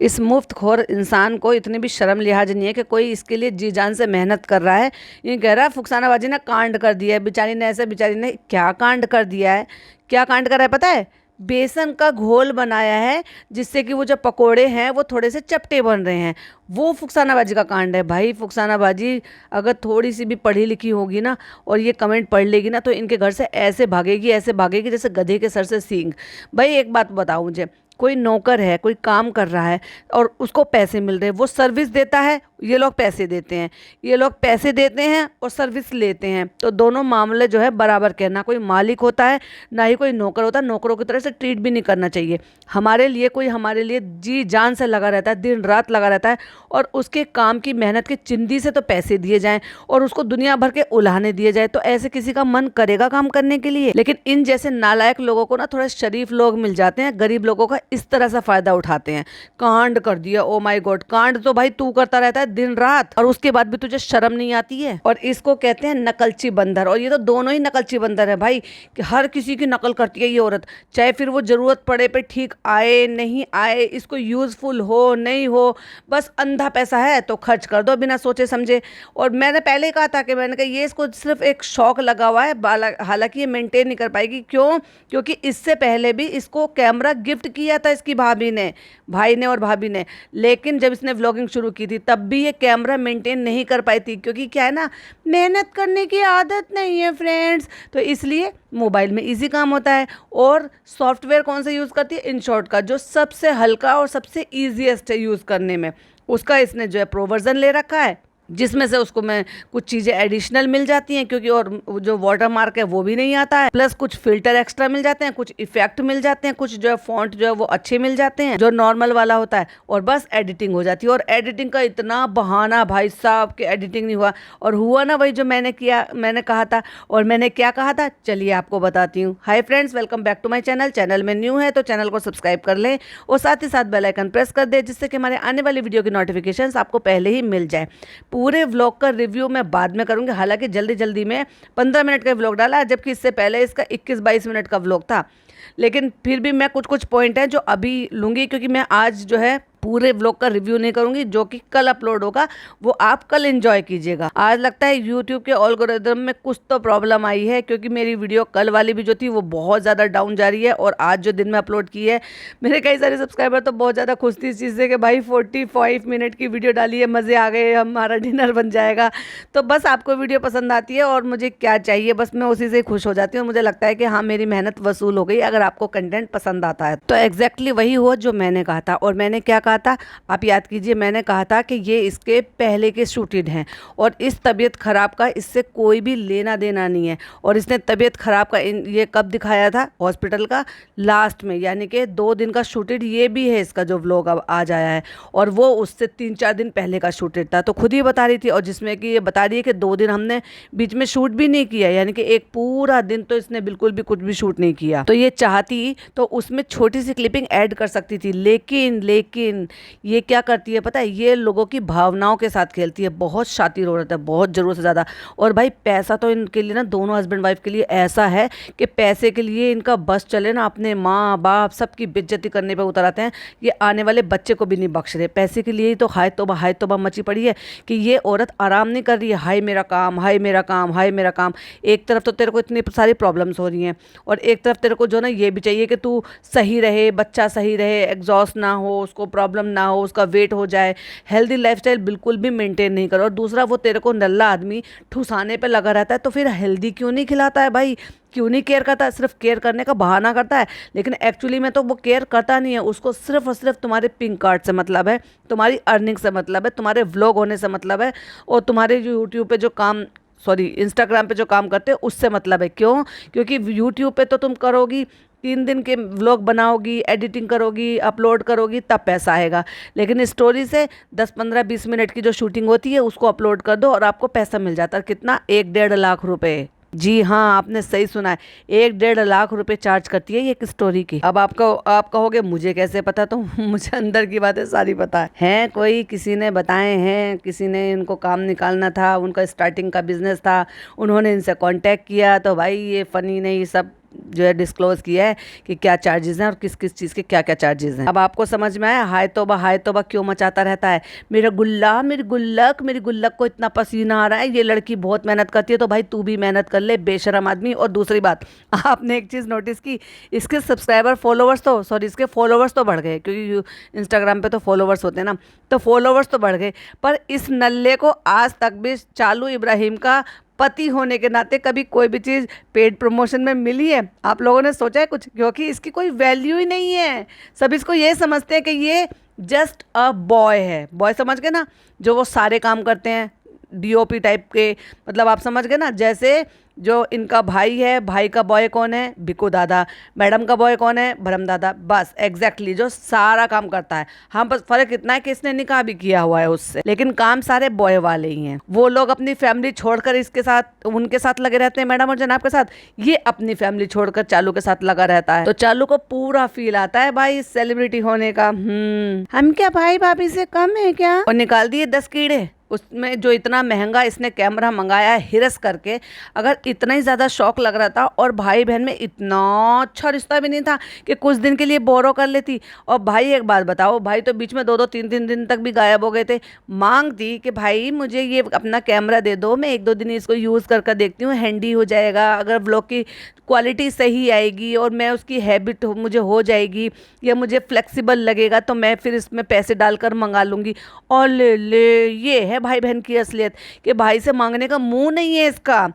इस मुफ्तखोर इंसान को इतनी भी शर्म लिहाज नहीं है कि कोई इसके लिए जी जान से मेहनत कर रहा है। ये कह रहा है फुकसाना बाजी ने कांड कर दिया है, बेचारी ने ऐसे, बेचारी ने क्या कांड कर दिया है, क्या कांड करा है पता है? बेसन का घोल बनाया है जिससे कि वो जो पकोड़े हैं वो थोड़े से चपटे बन रहे हैं। वो फुकसाना बाजी का कांड है भाई। फुकसाना बाजी अगर थोड़ी सी भी पढ़ी लिखी होगी ना और ये कमेंट पढ़ लेगी ना तो इनके घर से ऐसे भागेगी, ऐसे भागेगी जैसे गधे के सर से सींग। भाई एक बात बताओ मुझे, कोई नौकर है, कोई काम कर रहा है और उसको पैसे मिल रहे हैं, वो सर्विस देता है, ये लोग पैसे देते हैं, ये लोग पैसे देते हैं और सर्विस लेते हैं, तो दोनों मामले जो है बराबर के। ना कोई मालिक होता है ना ही कोई नौकर होता है। नौकरों की तरह से ट्रीट भी नहीं करना चाहिए। हमारे लिए कोई हमारे लिए जी जान से लगा रहता है, दिन रात लगा रहता है और उसके काम की मेहनत की चिंदी से तो पैसे दिए जाएं और उसको दुनिया भर के उलाहने दिए जाए, तो ऐसे किसी का मन करेगा काम करने के लिए? लेकिन इन जैसे नालायक लोगों को ना थोड़े शरीफ लोग मिल जाते हैं, गरीब लोगों का इस तरह से फायदा उठाते हैं। कांड कर दिया, ओ माय गॉड, कांड तो भाई तू करता रहता है दिन रात और उसके बाद भी तुझे शर्म नहीं आती है। और इसको कहते हैं नकलची बंदर। और ये तो दोनों ही नकलची बंदर है भाई, कि हर किसी की नकल करती है ये औरत, चाहे फिर वो जरूरत पड़े पे ठीक आए नहीं आए, इसको यूजफुल हो नहीं हो, बस अंधा पैसा है तो खर्च कर दो बिना सोचे समझे। और मैंने पहले ही कहा था कि मैंने कहा ये इसको सिर्फ एक शौक लगा हुआ है, हालांकि ये मेंटेन नहीं कर पाएगी। क्यों? क्योंकि इससे पहले भी इसको कैमरा गिफ्ट किया था इसकी भाभी ने, भाई ने और भाभी ने। लेकिन जब इसने व्लॉगिंग शुरू की थी तब भी ये कैमरा मेंटेन नहीं कर पाई थी, क्योंकि क्या है ना, मेहनत करने की आदत नहीं है फ्रेंड्स, तो इसलिए मोबाइल में इजी काम होता है। और सॉफ्टवेयर कौन सा यूज़ करती है? इनशॉट का, जो सबसे हल्का और सबसे ईजीएस्ट है यूज़ करने में, उसका इसने जो है प्रो वर्जन ले रखा है, जिसमें से उसको मैं कुछ चीज़ें एडिशनल मिल जाती हैं, क्योंकि और जो वाटर मार्क है वो भी नहीं आता है, प्लस कुछ फिल्टर एक्स्ट्रा मिल जाते हैं, कुछ इफेक्ट मिल जाते हैं, कुछ जो है फॉन्ट जो है वो अच्छे मिल जाते हैं जो नॉर्मल वाला होता है, और बस एडिटिंग हो जाती है। और एडिटिंग का इतना बहाना भाई साहब कि एडिटिंग नहीं हुआ, और हुआ ना वही जो मैंने किया, मैंने कहा था। और मैंने क्या कहा था चलिए आपको बताती हूँ। Hi friends, welcome back to my channel. Channel में न्यू है तो चैनल को सब्सक्राइब कर लें और साथ ही साथ बेल आइकन प्रेस कर दें, जिससे कि हमारे आने वाली वीडियो की नोटिफिकेशंस आपको पहले ही मिल जाए। पूरे व्लॉग का रिव्यू मैं बाद में करूंगी, हालांकि जल्दी जल्दी में 15 मिनट का व्लॉग डाला, जबकि इससे पहले इसका 21-22 मिनट का व्लॉग था। लेकिन फिर भी मैं कुछ कुछ पॉइंट है जो अभी लूँगी, क्योंकि मैं आज जो है पूरे व्लॉग का रिव्यू नहीं करूंगी, जो कि कल अपलोड होगा, वो आप कल एंजॉय कीजिएगा। आज लगता है यूट्यूब के एल्गोरिदम में कुछ तो प्रॉब्लम आई है, क्योंकि मेरी वीडियो कल वाली भी जो थी वो बहुत ज़्यादा डाउन जा रही है, और आज जो दिन में अपलोड की है, मेरे कई सारे सब्सक्राइबर तो बहुत ज़्यादा खुश थी इस चीज़ से कि भाई 45 मिनट की वीडियो डाली है, मज़े आ गए, हमारा डिनर बन जाएगा। तो बस आपको वीडियो पसंद आती है और मुझे क्या चाहिए, बस मैं उसी से खुश हो जाती हूँ। मुझे लगता है कि हाँ, मेरी मेहनत वसूल हो गई अगर आपको कंटेंट पसंद आता है तो। एग्जैक्टली वही हुआ जो मैंने कहा था। और मैंने क्या कहा था आप याद कीजिए, मैंने कहा था कि ये इसके पहले के शूटेड हैं और इस तबीयत ख़राब का इससे कोई भी लेना देना नहीं है। और इसने तबीयत ख़राब का ये कब दिखाया था? हॉस्पिटल का लास्ट में, यानी कि 2 दिन का शूटेड ये भी है इसका जो व्लॉग अब आज आया है, और वो उससे 3-4 दिन पहले का शूटेड था। तो खुद ही बता रही थी, और जिसमें कि ये बता रही है कि 2 दिन हमने बीच में शूट भी नहीं किया, यानी कि एक पूरा दिन तो इसने बिल्कुल भी कुछ भी शूट नहीं किया। तो ये चाहती तो उसमें छोटी सी क्लिपिंग ऐड कर सकती थी, लेकिन ये क्या करती है पता है? ये लोगों की भावनाओं के साथ खेलती है। बहुत शातिर औरत है, बहुत ज़रूरत से ज़्यादा। और भाई पैसा तो इनके लिए ना, दोनों हस्बैंड वाइफ के लिए ऐसा है कि पैसे के लिए इनका बस चले ना, अपने माँ बाप सबकी बेइज्जती करने पे उतर आते हैं। ये आने वाले बच्चे को भी नहीं बख्श रहे, पैसे के लिए ही तो हाय तौबा मची पड़ी है कि ये औरत आराम नहीं कर रही है। हाय मेरा काम, हाय मेरा काम, हाय मेरा काम। एक तरफ तो तेरे को इतनी सारी प्रॉब्लम्स हो रही हैं, और एक तरफ तेरे को जो ना ये भी चाहिए कि तू सही रहे, बच्चा सही रहे, एग्जॉस्ट ना हो, उसको प्रॉब्लम ना हो, उसका वेट हो जाए, हेल्दी लाइफस्टाइल बिल्कुल भी मेंटेन नहीं करो। और दूसरा, वो तेरे को नल्ला आदमी ठुसाने पे लगा रहता है, तो फिर हेल्दी क्यों नहीं खिलाता है भाई? क्यों नहीं केयर करता है? सिर्फ केयर करने का बहाना करता है, लेकिन एक्चुअली में तो वो केयर करता नहीं है। उसको सिर्फ और सिर्फ तुम्हारे पिंक कार्ड से मतलब है, तुम्हारी अर्निंग से मतलब है, तुम्हारे व्लॉग होने से मतलब है, और तुम्हारे जो यूट्यूब पे जो काम, सॉरी इंस्टाग्राम पे जो काम करते हो उससे मतलब है। क्यों? क्योंकि यूट्यूब पे तो तुम करोगी 3 दिन के व्लॉग बनाओगी, एडिटिंग करोगी, अपलोड करोगी, तब पैसा आएगा। लेकिन स्टोरी से 10-15-20 मिनट की जो शूटिंग होती है उसको अपलोड कर दो और आपको पैसा मिल जाता है। कितना? 1-1.5 लाख रुपए। जी हाँ, आपने सही सुना है, 1-1.5 लाख रुपए चार्ज करती है ये एक स्टोरी की। अब आप कहोगे मुझे कैसे पता? तो मुझे अंदर की बातें सारी पता है। कोई किसी ने बताए हैं, किसी ने इनको काम निकालना था, उनका स्टार्टिंग का बिजनेस था, उन्होंने इनसे कांटेक्ट किया, तो भाई ये फ़नी नहीं, सब जो है डिस्क्लोज किया है कि क्या चार्जेस हैं और किस किस चीज़ के क्या क्या चार्जेस हैं। अब आपको समझ में आया हाय तौबा क्यों मचाता रहता है। मेरा गुल्ला, मेरी गुल्लक को इतना पसीना आ रहा है, ये लड़की बहुत मेहनत करती है, तो भाई तू भी मेहनत कर ले बेशरम आदमी। और दूसरी बात, आपने एक चीज़ नोटिस की, इसके इसके फॉलोवर्स तो बढ़ गए, क्योंकि इंस्टाग्राम पे तो फॉलोवर्स होते हैं ना, तो फॉलोवर्स तो बढ़ गए, पर इस नल्ले को आज तक भी चालू इब्राहिम का पति होने के नाते कभी कोई भी चीज़ पेड प्रमोशन में मिली है? आप लोगों ने सोचा है कुछ? क्योंकि इसकी कोई वैल्यू ही नहीं है। सब इसको ये समझते हैं कि ये जस्ट अ बॉय है। बॉय समझ गए ना, जो वो सारे काम करते हैं, डीओपी टाइप के, मतलब आप समझ गए ना। जैसे जो इनका भाई है, भाई का बॉय कौन है? बिकू दादा। मैडम का बॉय कौन है? भरम दादा। बस एग्जैक्टली जो सारा काम करता है। हाँ, बस फर्क इतना है कि इसने निकाह भी किया हुआ है उससे, लेकिन काम सारे बॉय वाले ही हैं। वो लोग अपनी फैमिली छोड़कर इसके साथ, उनके साथ लगे रहते हैं, मैडम और जनाब के साथ। ये अपनी फैमिली छोड़कर चालू के साथ लगा रहता है। तो चालू को पूरा फील आता है भाई सेलिब्रिटी होने का। हम क्या भाई भाभी से कम है क्या? और निकाल दिए 10 कीड़े उसमें। जो इतना महंगा इसने कैमरा मंगाया है हिरस करके, अगर इतना ही ज़्यादा शौक लग रहा था और भाई बहन में इतना अच्छा रिश्ता भी नहीं था कि कुछ दिन के लिए बोरो कर लेती। और भाई एक बात बताओ, भाई तो बीच में 2-2 3-3 दिन तक भी गायब हो गए थे। मांगती कि भाई मुझे ये अपना कैमरा दे दो, मैं 1-2 दिन इसको यूज़ करके देखती हूँ, हैंडी हो जाएगा, अगर व्लॉग की क्वालिटी सही आएगी और मैं उसकी हैबिट मुझे हो जाएगी या मुझे फ्लेक्सिबल लगेगा तो मैं फिर इसमें पैसे डालकर मंगा लूँगी। और ले ये है भाई बहन की असलियत कि भाई से मांगने का मुंह नहीं है इसका।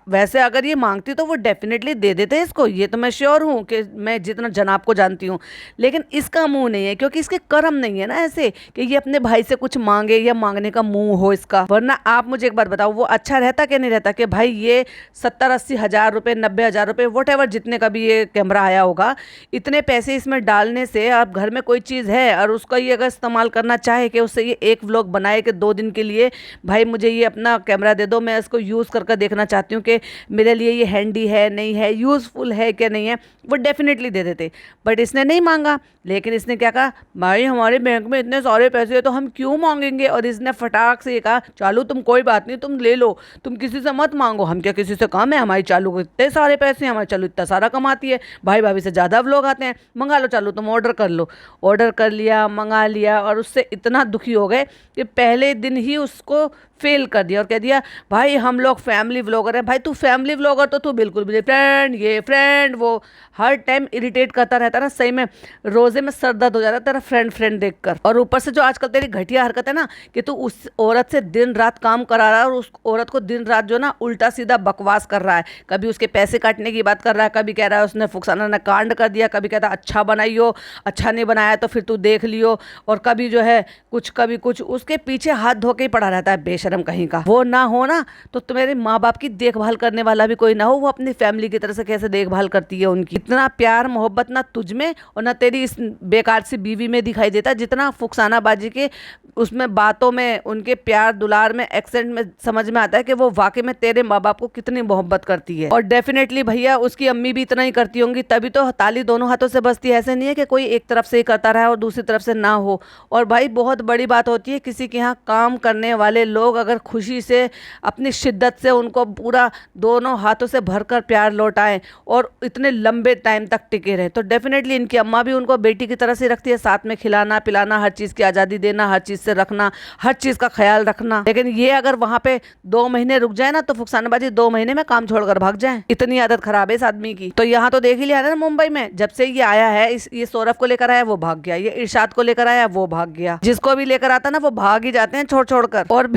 वैसे अगर ये मांगती तो वो डेफिनेटली दे देते इसको, ये तो मैं श्योर हूँ कि मैं जितना जनाब को जानती हूँ। लेकिन इसका मुंह नहीं है, क्योंकि इसके कर्म नहीं है ना ऐसे कि ये अपने भाई से कुछ मांगे या मांगने का मुंह हो इसका। वरना आप मुझे एक बात बताओ, वो अच्छा रहता कि नहीं रहता कि भाई ये 70-80 हज़ार रुपये, 90 हज़ार रुपये, वट एवर जितने का भी ये कैमरा आया होगा, इतने पैसे इसमें डालने से आप घर में कोई चीज़ है और उसका ये अगर इस्तेमाल करना चाहे कि उससे ये एक व्लॉग बनाए कि 2 दिन के लिए भाई मुझे ये अपना कैमरा दे दो, मैं इसको यूज़ करके देखना चाहती हूँ कि मेरे लिए ये हैंडी है नहीं है, यूज़फुल है क्या नहीं है, वो डेफिनेटली दे देते। बट इसने नहीं मांगा। लेकिन इसने क्या कहा, भाई हमारे बैंक में इतने सारे पैसे हैं तो हम क्यों मांगेंगे। और इसने फटाक से ये कहा, चालू तुम कोई बात नहीं, तुम ले लो, तुम किसी से मत मांगो, हम क्या किसी से कम है, हमारी चालू को इतने सारे पैसे हैं, हमारी चालू इतना सारा कमाती है, भाई भाभी से ज़्यादा लोग आते हैं, मंगा लो चालू, तुम ऑर्डर कर लो। ऑर्डर कर लिया, मंगा लिया, और उससे इतना दुखी हो गए कि पहले दिन ही उसको फेल कर दिया और कह दिया भाई हम लोग फैमिली व्लॉगर हैं। भाई तू फैमिली व्लॉगर तो तू बिल्कुल भी नहीं, फ्रेंड ये फ्रेंड वो, हर टाइम इरिटेट करता रहता ना, सही में रोजे में सर दर्द हो जाता तेरा फ्रेंड देखकर। और ऊपर से जो आजकल तेरी घटिया हरकत है ना कि तू उस औरत से दिन रात काम करा रहा है और उस औरत को दिन रात जो ना उल्टा सीधा बकवास कर रहा है। कभी उसके पैसे काटने की बात कर रहा है, कभी कह रहा है उसने फुकसाना ने कांड कर दिया, कभी कहता अच्छा बनाइयो, अच्छा नहीं बनाया तो फिर तू देख लियो, और कभी जो है कुछ कभी कुछ, उसके पीछे हाथ धो के ही पड़ा रहता है बेशरम कहीं का। वो ना हो ना तो तुम्हारे माँ बाप की देखभाल करने वाला भी कोई ना हो, वो अपनी फैमिली की तरह से कैसे देखभाल करती है उनकी। इतना प्यार मोहब्बत ना तुझ में और ना तेरी इस बेकार सी बीवी में दिखाई देता, जितना फुकसाना बाजी के उसमें बातों में, उनके प्यार दुलार में, एक्सेंट में समझ में आता है कि वो वाकई में तेरे माँ बाप को कितनी मोहब्बत करती है। और डेफिनेटली भैया उसकी अम्मी भी इतना ही करती होंगी, तभी तो ताली दोनों हाथों से बजती है। ऐसे नहीं है कि कोई एक तरफ से ही करता रहा और दूसरी तरफ से ना हो। और भाई बहुत बड़ी बात होती है किसी के यहाँ काम करने वाले लोग अगर खुशी से अपनी शिद्दत से उनको पूरा दोनों हाथों से भरकर प्यार लौटाएं और इतने लंबे टाइम तक टिके रहे, तो डेफिनेटली इनकी अम्मा भी उनको बेटी की तरह से रखती है, साथ में खिलाना पिलाना, हर चीज़ की आज़ादी देना, हर चीज़ से रखना, हर चीज़ का ख्याल रखना। लेकिन ये अगर वहाँ पे 2 महीने रुक जाए ना तो फुकसानाबाजी 2 महीने में काम छोड़कर भाग जाए, इतनी आदत खराब है इस आदमी की। तो यहाँ तो देख ही लिया ना मुंबई में, जब से ये आया है, ये सौरभ को लेकर आया वो भाग गया, ये इरशाद को लेकर आया वो भाग गया, जिसको भी लेकर आता ना वो भाग ही जाते हैं छोड़ छोड़ कर। और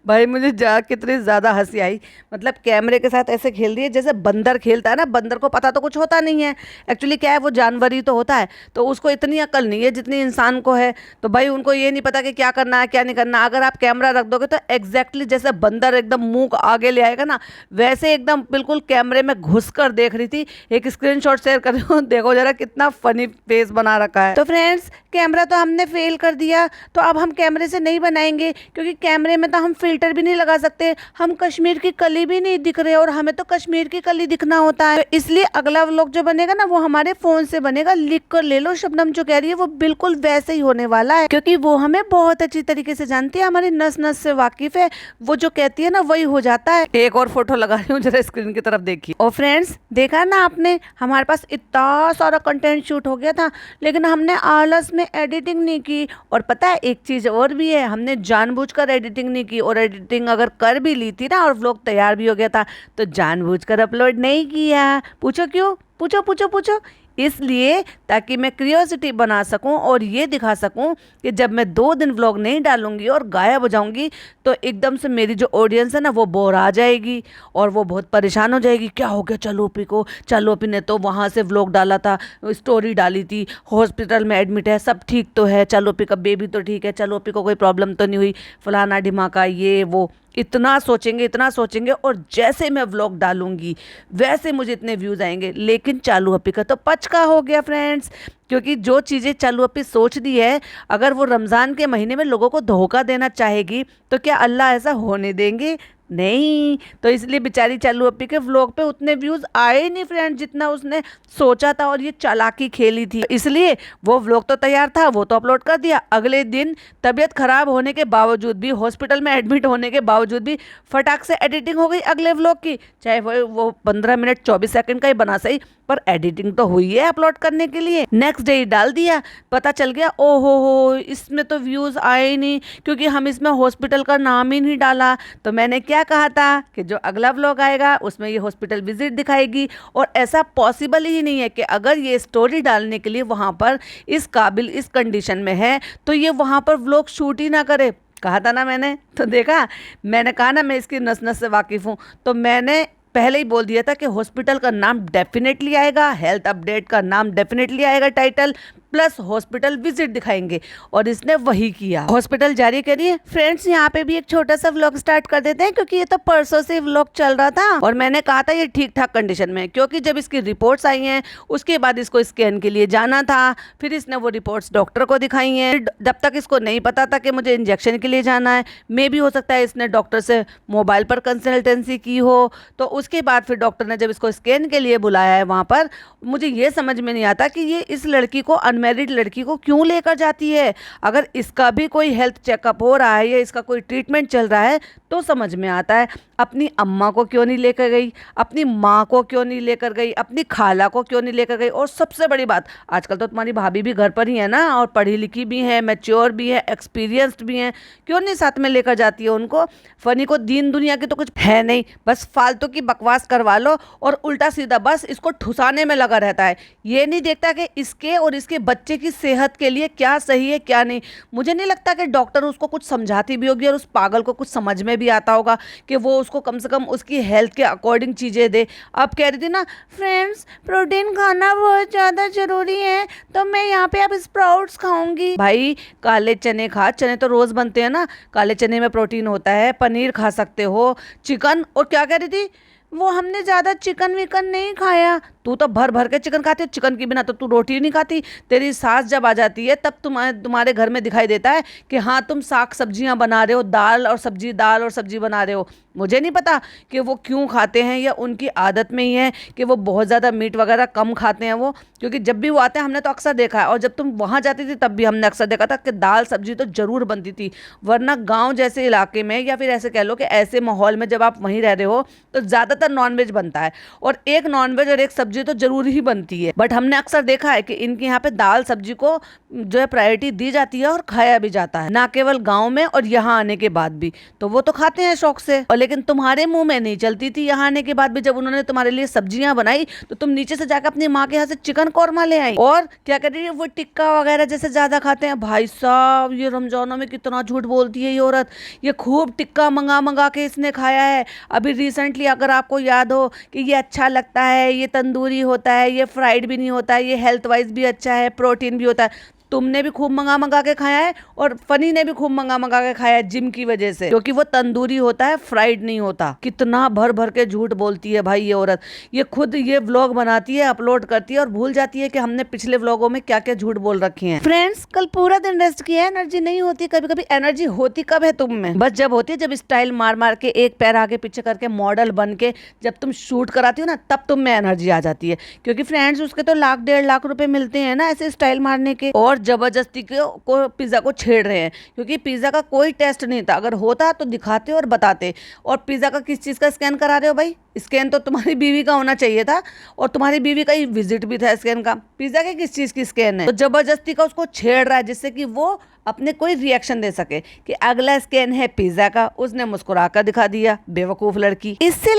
भाई मुझे कितनी ज्यादा हंसी आई, मतलब कैमरे के साथ ऐसे खेल दिए जैसे बंदर खेलता है ना। बंदर को पता तो कुछ होता नहीं है, एक्चुअली क्या है वो जानवर ही तो होता है, तो उसको इतनी अकल नहीं है जितनी इंसान को है। तो भाई उनको ये नहीं पता कि क्या करना है क्या नहीं करना। अगर आप कैमरा रख दोगे तो एग्जैक्टली जैसे बंदर एकदम मुंह आगे ले आएगा ना, वैसे एकदम बिल्कुल कैमरे में घुस कर देख रही थी। एक स्क्रीनशॉट शेयर कर रही हूँ, देखो जरा कितना फनी फेस बना रखा है। तो फ्रेंड्स कैमरा तो हमने फेल कर दिया, तो अब हम कैमरे से नहीं बनाएंगे क्योंकि कैमरे में में तो हम फिल्टर भी नहीं लगा सकते, हम कश्मीर की कली भी नहीं दिख रहे और हमें तो कश्मीर की कली दिखना होता है। तो इसलिए अगला व्लॉग जो बनेगा ना वो हमारे फोन से बनेगा, लिख कर ले लो। शबनम जो कह रही है वो बिल्कुल वैसे ही होने वाला है, क्योंकि वो हमें बहुत अच्छी तरीके से जानती है, हमारी नस नस से वाकिफ है। वो जो कहती है ना वही हो जाता है। एक और फोटो लगा रही हूँ, जरा स्क्रीन की तरफ देखिए। और फ्रेंड्स देखा ना आपने, हमारे पास इतना सारा कंटेंट शूट हो गया था, लेकिन हमने आलस में एडिटिंग नहीं की। और पता है एक चीज और भी है, हमने जानबूझकर एडिटिंग नहीं की, और एडिटिंग अगर कर भी ली थी ना और व्लॉग तैयार भी हो गया था तो जानबूझकर अपलोड नहीं किया। पूछो क्यों? पूछो पूछो पूछो। इसलिए ताकि मैं क्यूरियोसिटी बना सकूं और ये दिखा सकूं कि जब मैं 2 दिन व्लॉग नहीं डालूंगी और गायब हो जाऊंगी तो एकदम से मेरी जो ऑडियंस है ना वो बोर आ जाएगी और वो बहुत परेशान हो जाएगी। क्या हो गया चालूपी को? चालूपी ने तो वहाँ से व्लॉग डाला था, स्टोरी डाली थी, हॉस्पिटल में एडमिट है, सब ठीक तो है, चालूपी का बेबी तो ठीक है, चालूपी को कोई प्रॉब्लम तो नहीं हुई, फलाना ढिमाका ये वो। इतना सोचेंगे और जैसे मैं व्लॉग डालूंगी वैसे मुझे इतने व्यूज़ आएंगे। लेकिन चालू अपी का तो पचका हो गया फ्रेंड्स, क्योंकि जो चीज़ें चालू अपी सोच दी है, अगर वो रमज़ान के महीने में लोगों को धोखा देना चाहेगी तो क्या अल्लाह ऐसा होने देंगे? नहीं। तो इसलिए बेचारी चालू अपी के व्लॉग पे उतने व्यूज़ आए नहीं फ्रेंड जितना उसने सोचा था, और ये चालाकी खेली थी। इसलिए वो व्लॉग तो तैयार था, वो तो अपलोड कर दिया। अगले दिन तबीयत खराब होने के बावजूद भी, हॉस्पिटल में एडमिट होने के बावजूद भी फटाक से एडिटिंग हो गई अगले व्लॉग की, चाहे वो 15 मिनट 24 सेकंड का ही बना सही, पर एडिटिंग तो हुई है अपलोड करने के लिए। नेक्स्ट डे ही डाल दिया, पता चल गया ओहो हो इसमें तो व्यूज़ आए ही नहीं, क्योंकि हम इसमें हॉस्पिटल का नाम ही नहीं डाला। तो मैंने क्या कहा था कि जो अगला व्लॉग आएगा उसमें ये हॉस्पिटल विजिट दिखाएगी, और ऐसा पॉसिबल ही नहीं है कि अगर ये स्टोरी डालने के लिए वहाँ पर इस काबिल इस कंडीशन में है तो ये वहाँ पर व्लॉग शूट ही ना करे। कहा था ना मैंने, तो देखा, मैंने कहा ना मैं इसकी नस नस से वाकिफ़ हूँ, तो मैंने पहले ही बोल दिया था कि हॉस्पिटल का नाम डेफिनेटली आएगा, हेल्थ अपडेट का नाम डेफिनेटली आएगा, टाइटल प्लस हॉस्पिटल विजिट दिखाएंगे, और इसने वही किया। हॉस्पिटल जारी करिए फ्रेंड्स। यहाँ पे भी एक छोटा सा व्लॉग स्टार्ट कर देते हैं, क्योंकि ये तो परसों से व्लॉग चल रहा था और मैंने कहा था ये ठीक ठाक कंडीशन में, क्योंकि जब इसकी रिपोर्ट्स आई हैं उसके बाद इसको स्कैन के लिए जाना था, फिर इसने वो रिपोर्ट्स डॉक्टर को दिखाई हैं। जब तक इसको नहीं पता था कि मुझे इंजेक्शन के लिए जाना है, मे भी हो सकता है इसने डॉक्टर से मोबाइल पर कंसल्टेंसी की हो, तो उसके बाद फिर डॉक्टर ने जब इसको स्कैन के लिए बुलाया है वहाँ पर, मुझे ये समझ में नहीं आता कि ये इस लड़की को, अनमैरिड लड़की को क्यों लेकर जाती है। अगर इसका भी कोई हेल्थ चेकअप हो रहा है या इसका कोई ट्रीटमेंट चल रहा है तो समझ में आता है। अपनी अम्मा को क्यों नहीं लेकर गई, अपनी माँ को क्यों नहीं लेकर गई, अपनी खाला को क्यों नहीं लेकर गई, और सबसे बड़ी बात, आजकल तो तुम्हारी भाभी भी घर पर ही है ना, और पढ़ी लिखी भी है, मैच्योर भी है, एक्सपीरियंस्ड भी है, क्यों नहीं साथ में लेकर जाती है उनको। फनी को दीन दुनिया की तो कुछ है नहीं, बस फालतू की बकवास करवा लो और उल्टा सीधा बस इसको ठुसाने में लगा रहता है। ये नहीं देखता कि इसके और इसके बच्चे की सेहत के लिए क्या सही है क्या नहीं। मुझे नहीं लगता कि डॉक्टर उसको कुछ समझाती भी होगी और उस पागल को कुछ समझ में भी आता होगा कि वो उसको कम से कम उसकी हेल्थ के अकॉर्डिंग चीज़ें दे। अब कह रही थी ना फ्रेंड्स प्रोटीन खाना बहुत ज़्यादा ज़रूरी है, तो मैं यहाँ पे अब स्प्राउट्स खाऊंगी। भाई काले चने खा, चने तो रोज़ बनते हैं ना, काले चने में प्रोटीन होता है, पनीर खा सकते हो, चिकन। और क्या कह रही थी, वो हमने ज़्यादा चिकन विकन नहीं खाया। तू तो भर भर के चिकन खाती है, चिकन के बिना तो तू रोटी नहीं खाती। तेरी सास जब आ जाती है तब तुम्हारे घर में दिखाई देता है कि हाँ तुम साग सब्जियां बना रहे हो, दाल और सब्जी बना रहे हो। मुझे नहीं पता कि वो क्यों खाते हैं, या उनकी आदत में ही है कि वो बहुत ज़्यादा मीट वगैरह कम खाते हैं वो, क्योंकि जब भी वो आते हैं हमने तो अक्सर देखा है, और जब तुम वहाँ जाती थी तब भी हमने अक्सर देखा था कि दाल सब्जी तो ज़रूर बनती थी। वरना गाँव जैसे इलाके में, या फिर ऐसे कह लो कि ऐसे माहौल में जब आप वहीं रह रहे हो तो ज़्यादातर नॉनवेज बनता है, और एक नॉनवेज और एक सब्जी तो जरूर ही बनती है। बट हमने अक्सर देखा है कि इनके यहाँ पे दाल सब्जी को जो है प्रायोरिटी दी जाती है और खाया भी जाता है, ना केवल गाँव में और यहाँ आने के बाद भी, तो वो तो खाते हैं शौक से। और लेकिन तुम्हारे मुंह में नहीं चलती थी यहाँ आने के बाद भी। जब उन्होंने तुम्हारे लिए सब्जियां बनाई तो तुम नीचे से जाकर अपनी माँ के यहाँ से चिकन कौरमा ले आई, और क्या कर रही है, वो टिक्का वगैरह जैसे ज्यादा खाते हैं। भाई साहब ये रमजानों में कितना झूठ बोलती है ये औरत, ये खूब टिक्का मंगा के इसने खाया है। अभी रिसेंटली अगर आपको याद हो कि ये अच्छा लगता है, ये तंदूरी होता है, ये फ्राइड भी नहीं होता है, ये हेल्थ वाइज भी अच्छा है, प्रोटीन भी होता है, तुमने भी खूब मंगा मंगा के खाया है और फनी ने भी खूब मंगा मंगा के खाया है जिम की वजह से, क्योंकि वो तंदूरी होता है, फ्राइड नहीं होता। कितना भर भर के झूठ बोलती है भाई ये औरत। ये खुद ये व्लॉग बनाती है, अपलोड करती है और भूल जाती है कि हमने पिछले व्लॉगों में क्या क्या झूठ बोल रखे हैं। फ्रेंड्स, कल पूरा दिन रेस्ट किया है, एनर्जी नहीं होती। कभी कभी एनर्जी होती कब है तुम में? बस जब होती है, जब स्टाइल मार मार के एक पैर आगे पीछे करके मॉडल बन के जब तुम शूट कराती हो ना, तब तुम में एनर्जी आ जाती है। क्योंकि फ्रेंड्स, उसके तो 1 लाख 1.5 लाख रुपए मिलते हैं ना ऐसे स्टाइल मारने के, और जबरदस्ती को पिज्जा को छेड़ रहे हैं। क्योंकि पिज्जा का कोई टेस्ट नहीं था, अगर होता तो दिखाते और बताते। और पिज्जा का किस चीज का स्कैन करा रहे हो भाई? स्कैन तो तुम्हारी बीवी का होना चाहिए था, और तुम्हारी बीवी का ही विजिट भी था स्कैन का। पिज्जा के किस चीज की स्कैन है? तो जबरदस्ती का उसको छेड़ रहा है जिससे कि वो अपने कोई रिएक्शन दे सके कि अगला स्कैन है पिज्जा का। उसने मुस्कुरा कर दिखा दिया, बेवकूफ लड़की। इससे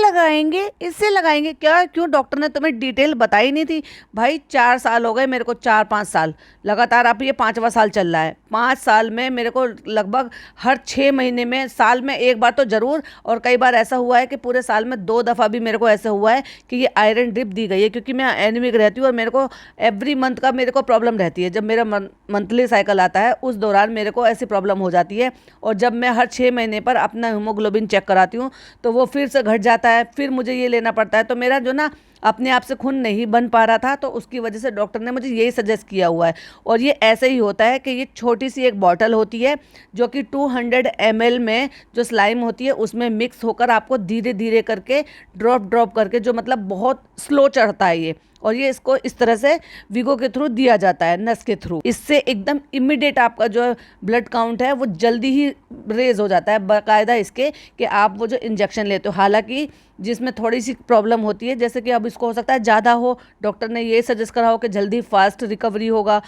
लगाएंगे क्या? क्यों डॉक्टर ने तुम्हें डिटेल बताई नहीं थी? भाई 4 साल हो गए मेरे को, 4-5 साल लगातार, आप ये 5वां साल चल रहा है। 5 साल में मेरे को लगभग हर 6 महीने में, साल में एक बार तो जरूर, और कई बार ऐसा हुआ है कि पूरे साल में 2 दफा भी मेरे को ऐसा हुआ है कि ये आयरन ड्रिप दी गई है। क्योंकि मैं एनीमिक रहती हूँ और मेरे को एवरी मंथ का मेरे को प्रॉब्लम रहती है। जब मेरा मंथली साइकिल आता है उस दौरान मेरे को ऐसी प्रॉब्लम हो जाती है। और जब मैं हर 6 महीने पर अपना हीमोग्लोबिन चेक कराती हूँ तो वो फिर से घट जाता है, फिर मुझे ये लेना पड़ता है। तो मेरा जो ना अपने आप से खून नहीं बन पा रहा था, तो उसकी वजह से डॉक्टर ने मुझे यही सजेस्ट किया हुआ है। और ये ऐसे ही होता है कि ये छोटी सी एक बॉटल होती है जो कि 200 ml में जो स्लाइम होती है उसमें मिक्स होकर आपको धीरे धीरे करके ड्रॉप करके, जो मतलब बहुत स्लो चढ़ता है ये, और ये इसको इस तरह से विगो के थ्रू दिया जाता है, नस के थ्रू। इससे एकदम इमीडिएट आपका जो ब्लड काउंट है वो जल्दी ही रेज हो जाता है, बाकायदा इसके कि आप वो जो इंजेक्शन लेते हो। हालांकि जिसमें थोड़ी सी प्रॉब्लम होती है, जैसे कि अब इसको हो सकता है ज़्यादा हो, डॉक्टर ने ये सजेस्ट करा हो कि जल्दी फास्ट रिकवरी होगा,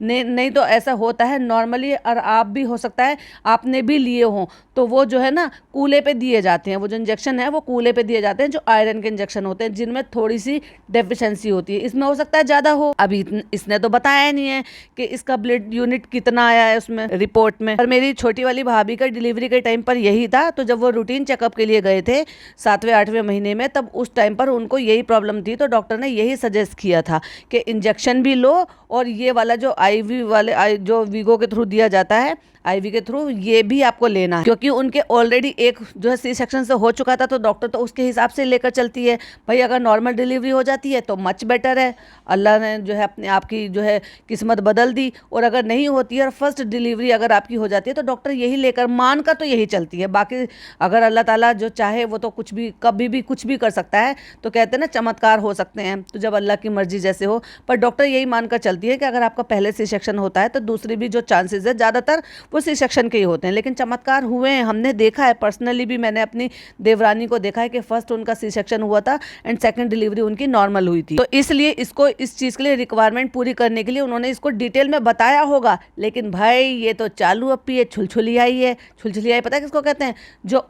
नहीं तो ऐसा होता है नॉर्मली, और आप भी हो सकता है आपने भी लिए हों, तो वो जो है ना कूले पे दिए जाते हैं। वो जो इंजेक्शन है वो कूले पे दिए जाते हैं, जो आयरन के इंजेक्शन होते हैं जिनमें थोड़ी सी डेफिशिएंसी होती है। इसमें हो सकता है ज़्यादा हो। अभी इसने तो बताया नहीं है कि इसका ब्लड यूनिट कितना आया है उसमें रिपोर्ट में। पर मेरी छोटी वाली भाभी का डिलीवरी के टाइम पर यही था। तो जब वो रूटीन चेकअप के लिए गए थे 7वें-8वें महीने में, तब उस टाइम पर उनको यही प्रॉब्लम थी। तो डॉक्टर ने यही सजेस्ट किया था कि इंजेक्शन भी लो, और ये वाला जो आईवी वाले जो वीगो के थ्रू दिया जाता है, आईवी के थ्रू, ये भी आपको लेना है। क्योंकि उनके ऑलरेडी एक जो है सी सेक्शन से हो चुका था, तो डॉक्टर तो उसके हिसाब से लेकर चलती है। भाई अगर नॉर्मल डिलीवरी हो जाती है तो मच बेटर है, अल्लाह ने जो है अपने आपकी जो है किस्मत बदल दी। और अगर नहीं होती है और फर्स्ट डिलीवरी अगर आपकी हो जाती है तो डॉक्टर यही लेकर मान कर तो यही चलती है। बाकी अगर अल्लाह ताला जो चाहे वो तो कुछ भी कभी भी कुछ भी कर सकता है। तो कहते हैं ना चमत्कार हो सकते हैं, तो जब अल्लाह की मर्जी जैसे हो। पर डॉक्टर यही मानकर चलती है कि अगर आपका पहले सी सेक्शन होता है तो दूसरी भी जो चांसेस है ज़्यादातर वो सी सेक्शन के ही होते हैं। लेकिन चमत्कार हुए हैं, हमने देखा है, पर्सनली भी मैंने अपनी देवरानी को देखा है कि फर्स्ट उनका सी सेक्शन हुआ था एंड सेकंड डिलीवरी उनकी नॉर्मल हुई थी। तो इसलिए इसको इस चीज़ के लिए रिक्वायरमेंट पूरी करने के लिए उन्होंने इसको डिटेल में बताया होगा। लेकिन भाई ये तो चालू अपी है, छुलछुलियाई है। छुलछुलियाई पता है किसको कहते हैं? जो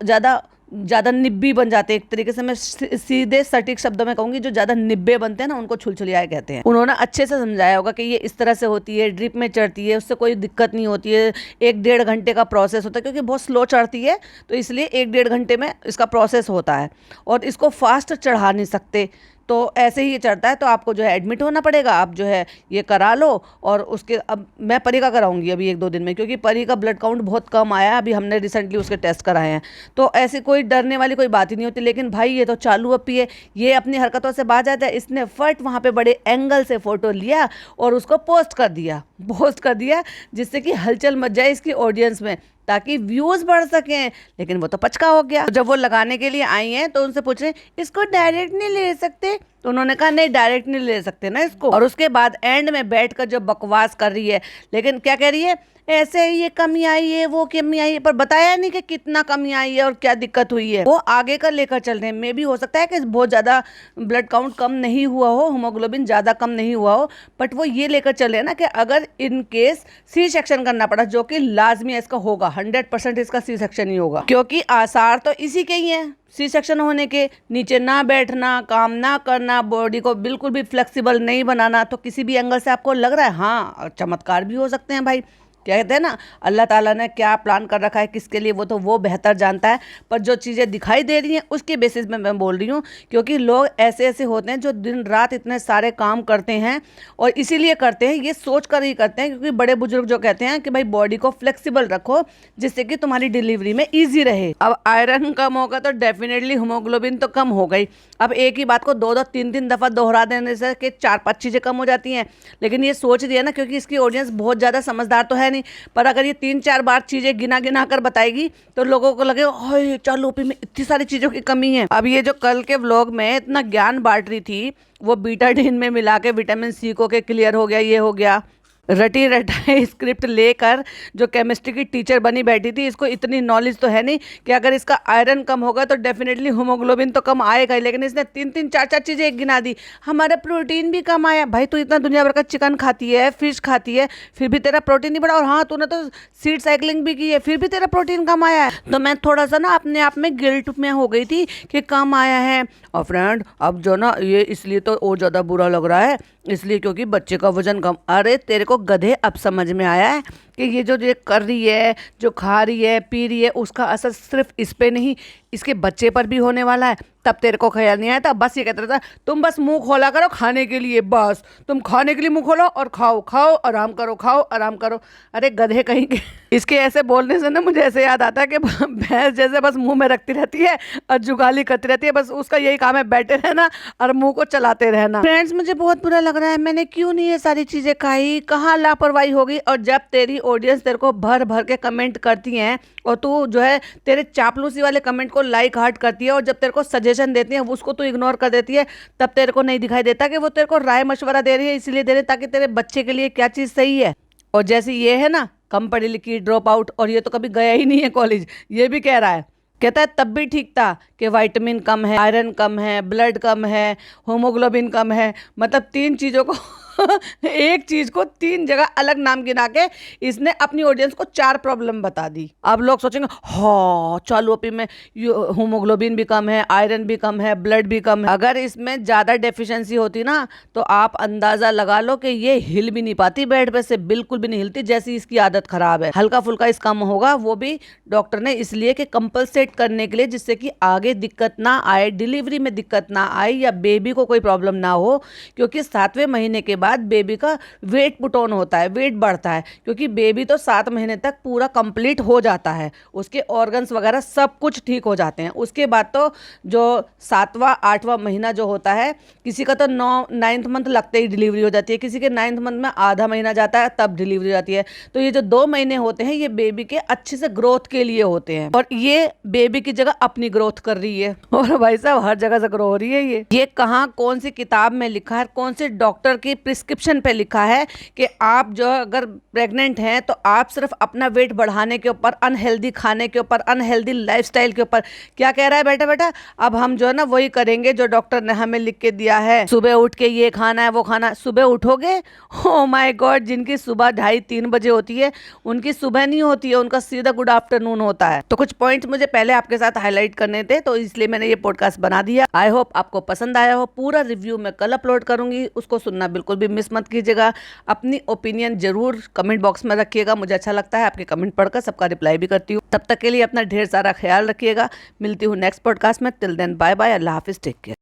ज़्यादा निब्बी बन जाते हैं। एक तरीके से मैं सीधे सटीक शब्दों में कहूँगी, जो ज़्यादा निब्बे बनते हैं ना उनको छुलछुलियाए कहते हैं। उन्होंने अच्छे से समझाया होगा कि ये इस तरह से होती है, ड्रिप में चढ़ती है, उससे कोई दिक्कत नहीं होती है। 1-1.5 घंटे का प्रोसेस होता है, क्योंकि बहुत स्लो चढ़ती है तो इसलिए 1-1.5 घंटे में इसका प्रोसेस होता है। और इसको फास्ट चढ़ा नहीं सकते, तो ऐसे ही ये चढ़ता है। तो आपको जो है एडमिट होना पड़ेगा, आप जो है ये करा लो। और उसके अब मैं परी का कराऊंगी अभी 1-2 दिन में, क्योंकि परी का ब्लड काउंट बहुत कम आया है। अभी हमने रिसेंटली उसके टेस्ट कराए हैं। तो ऐसी कोई डरने वाली कोई बात ही नहीं होती। लेकिन भाई ये तो चालू अपी है, ये अपनी हरकतों से बाज आता है। इसने फट वहाँ पे बड़े एंगल से फ़ोटो लिया और उसको पोस्ट कर दिया जिससे कि हलचल मच जाए इसकी ऑडियंस में, ताकि व्यूज बढ़ सकें। लेकिन वो तो पचका हो गया। जब वो लगाने के लिए आई हैं तो उनसे पूछ रहे इसको डायरेक्ट नहीं ले सकते? तो उन्होंने कहा नहीं, डायरेक्ट नहीं ले सकते ना इसको। और उसके बाद एंड में बैठकर जो बकवास कर रही है, लेकिन क्या कह रही है, ऐसे ये कमी आई है, वो कमी आई है, पर बताया नहीं कि कितना कमी आई है और क्या दिक्कत हुई है। वो आगे का लेकर चल रहे हैं। मे भी हो सकता है कि बहुत ज़्यादा ब्लड काउंट कम नहीं हुआ हो, हीमोग्लोबिन ज़्यादा कम नहीं हुआ हो, बट वो ये लेकर चल रहे हैं ना कि अगर इन केस सी सेक्शन करना पड़ा, जो कि लाजमी है इसका होगा, 100% इसका सी सेक्शन ही होगा, क्योंकि आसार तो इसी के ही हैं सी सेक्शन होने के। नीचे ना बैठना, काम ना करना, बॉडी को बिल्कुल भी फ्लेक्सिबल नहीं बनाना। तो किसी भी एंगल से आपको लग रहा है हाँ चमत्कार भी हो सकते हैं भाई, क्या कहते हैं ना, अल्लाह ताला ने क्या प्लान कर रखा है किसके लिए, वो बेहतर जानता है। पर जो चीज़ें दिखाई दे रही हैं उसके बेसिस में मैं बोल रही हूँ, क्योंकि लोग ऐसे ऐसे होते हैं जो दिन रात इतने सारे काम करते हैं, और इसीलिए करते हैं, ये सोच कर ही करते हैं, क्योंकि बड़े बुजुर्ग जो कहते हैं कि भाई बॉडी को फ्लेक्सिबल रखो जिससे कि तुम्हारी डिलीवरी में ईजी रहे। अब आयरन कम होगा तो डेफिनेटली हीमोग्लोबिन तो कम हो गई। अब एक ही बात को 2-2 3 दफ़ा दोहरा देने से कि 4-5 चीज़ें कम हो जाती हैं, लेकिन ये सोच दिया ना, क्योंकि इसकी ऑडियंस बहुत ज़्यादा समझदार तो है नहीं, पर अगर ये 3-4 बार चीज़ें गिना गिना कर बताएगी तो लोगों को लगे ओए चल ओपी में इतनी सारी चीज़ों की कमी है। अब ये जो कल के व्लॉग में इतना ज्ञान बांट रही थी, वो बीटाडीन में मिला के विटामिन सी को के क्लियर हो गया, ये हो गया, रटी रटाई स्क्रिप्ट लेकर जो केमिस्ट्री की टीचर बनी बैठी थी, इसको इतनी नॉलेज तो है नहीं कि अगर इसका आयरन कम होगा तो डेफिनेटली हीमोग्लोबिन तो कम आएगा ही, लेकिन इसने 3-3 4-4 चीज़ें एक गिना दी। हमारा प्रोटीन भी कम आया। भाई तू इतना दुनिया भर का चिकन खाती है, फिश खाती है, फिर भी तेरा प्रोटीन नहीं बढ़ा, और हाँ तूने तो सीड साइकिलिंग भी की है, फिर भी तेरा प्रोटीन कम आया है। तो मैं थोड़ा सा ना अपने आप में गिल्ट में हो गई थी कि कम आया है। और फ्रेंड अब जो ना ये इसलिए तो और ज़्यादा बुरा लग रहा है, इसलिए क्योंकि बच्चे का वजन कम। अरे तेरे को गधे अब समझ में आया है कि ये जो ये कर रही है, जो खा रही है, पी रही है, उसका असर सिर्फ इस पे नहीं इसके बच्चे पर भी होने वाला है। तब तेरे को ख्याल नहीं आया था, बस ये कहता रहता तुम बस मुंह खोला करो खाने के लिए, बस तुम खाने के लिए मुंह खोलो और खाओ खाओ आराम करो, खाओ आराम करो। अरे गधे कहीं के। इसके ऐसे बोलने से ना मुझे ऐसे याद आता है कि भैंस जैसे बस मुंह में रखती रहती है और जुगाली करती रहती है, बस उसका यही काम है बैठे रहना और मुंह को चलाते रहना। फ्रेंड्स मुझे बहुत बुरा लग रहा है, मैंने क्यों नहीं ये सारी चीजें खाई, कहाँ लापरवाही होगी। और जब तेरी ऑडियंस तेरे को भर भर के कमेंट करती हैं और तू जो है तेरे चापलूसी वाले कमेंट को लाइक हार्ट करती है, और जब तेरे को सजेशन देती है उसको तू इग्नोर कर देती है, तब तेरे को नहीं दिखाई देता कि वो तेरे को राय मशवरा दे रही है, इसलिए दे रही है ताकि तेरे बच्चे के लिए क्या चीज़ सही है। और जैसे ये है ना कम पढ़ी लिखी ड्रॉप आउट, और ये तो कभी गया ही नहीं है कॉलेज, ये भी कह रहा है, कहता है तब भी ठीक था कि विटामिन कम है, आयरन कम है, ब्लड कम है, हीमोग्लोबिन कम है। मतलब 3 चीज़ों को एक चीज को 3 जगह अलग नाम गिना के इसने अपनी ऑडियंस को 4 प्रॉब्लम बता दी। अब लोग सोचेंगे हाँ चल ओपी में हीमोग्लोबिन भी कम है, आयरन भी कम है, ब्लड भी कम है। अगर इसमें ज़्यादा डेफिशिएंसी होती ना तो आप अंदाज़ा लगा लो कि ये हिल भी नहीं पाती बेड पे से, बिल्कुल भी नहीं हिलती, जैसी इसकी आदत खराब है। हल्का फुल्का इस कम होगा, वो भी डॉक्टर ने इसलिए कि कंपलसेट करने के लिए, जिससे कि आगे दिक्कत ना आए, डिलीवरी में दिक्कत ना आए या बेबी को कोई प्रॉब्लम ना हो, क्योंकि 7वें महीने के बाद बेबी का वेट पुट ऑन होता है, वेट बढ़ता है, क्योंकि बेबी तो 7 महीने तक पूरा कंप्लीट हो जाता है, उसके ऑर्गन्स वगैरह सब कुछ ठीक हो जाते हैं। उसके बाद तो जो 7वां 8वां महीना जो होता है, किसी का तो 9th मंथ लगते ही डिलीवरी हो जाती है, किसी के 9th मंथ में आधा महीना जाता है तब डिलीवरी हो जाती है। तो ये जो 2 महीने होते हैं ये बेबी के अच्छे से ग्रोथ के लिए होते हैं, और ये बेबी की जगह अपनी ग्रोथ कर रही है। और भाई साहब हर जगह से ग्रो हो रही है। ये कहाँ कौन सी किताब में लिखा है, कौन से डॉक्टर की प्रिस्क्रिप्शन पे लिखा है कि आप जो अगर प्रेग्नेंट हैं तो आप सिर्फ अपना वेट बढ़ाने के ऊपर, अनहेल्दी खाने के ऊपर, अनहेल्दी लाइफस्टाइल के ऊपर, क्या कह रहा है बेटा बेटा अब हम जो है ना वही करेंगे जो डॉक्टर ने हमें लिख के दिया है, सुबह उठ के ये खाना है वो खाना। सुबह उठोगे, ओ माय गॉड, जिनकी सुबह 2:30-3 बजे होती है उनकी सुबह नहीं होती है, उनका सीधा गुड आफ्टरनून होता है। तो कुछ पॉइंट्स मुझे पहले आपके साथ हाईलाइट करने थे, तो इसलिए मैंने ये पॉडकास्ट बना दिया। आई होप आपको पसंद आया हो। पूरा रिव्यू मैं कल अपलोड करूंगी, उसको सुनना बिल्कुल भी मिस मत कीजिएगा। अपनी ओपिनियन जरूर कमेंट बॉक्स में रखिएगा, मुझे अच्छा लगता है आपके कमेंट पढ़कर सबका रिप्लाई भी करती हूँ। तब तक के लिए अपना ढेर सारा ख्याल रखिएगा। मिलती हूँ नेक्स्ट पॉडकास्ट में। टिल देन बाय बाय, अल्लाह हाफिज, टेक केयर।